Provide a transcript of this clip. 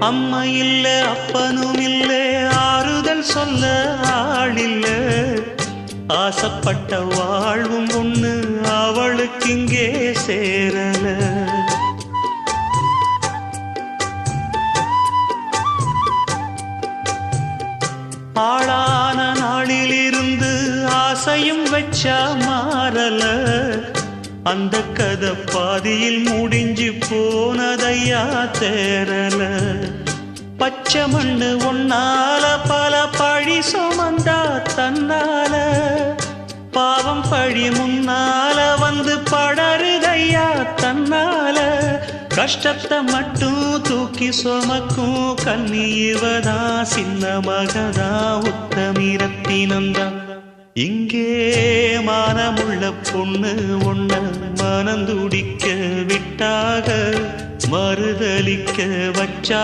அம்மா இல்ல அப்பனும் இல்ல ஆறுதல் சொல்ல ஆளில்ல ஆசைப்பட்ட வாழ்வும் ஒண்ணு அவளுக்கு இங்கே சேரல ஆளான நாளிலிருந்து ஆசையும் வச்சா மாறல அந்த கதை பாதியில் முடிஞ்சு போனதையா தேரல பச்சை மண்ணு ஒன்னால பல பழி சுமந்தா தன்னால பாவம் பழி முன்னால வந்து படருதையா தன்னால கஷ்டத்தை மட்டும் தூக்கி சுமக்கும் கண்ணீவதா சின்ன மகதா உத்தமிரத்தினந்தா இங்கே மானமுள்ள பொண்ணு ஒண்ண மனந்துடிக்க விட்டாக மறுதலிக்க வச்சா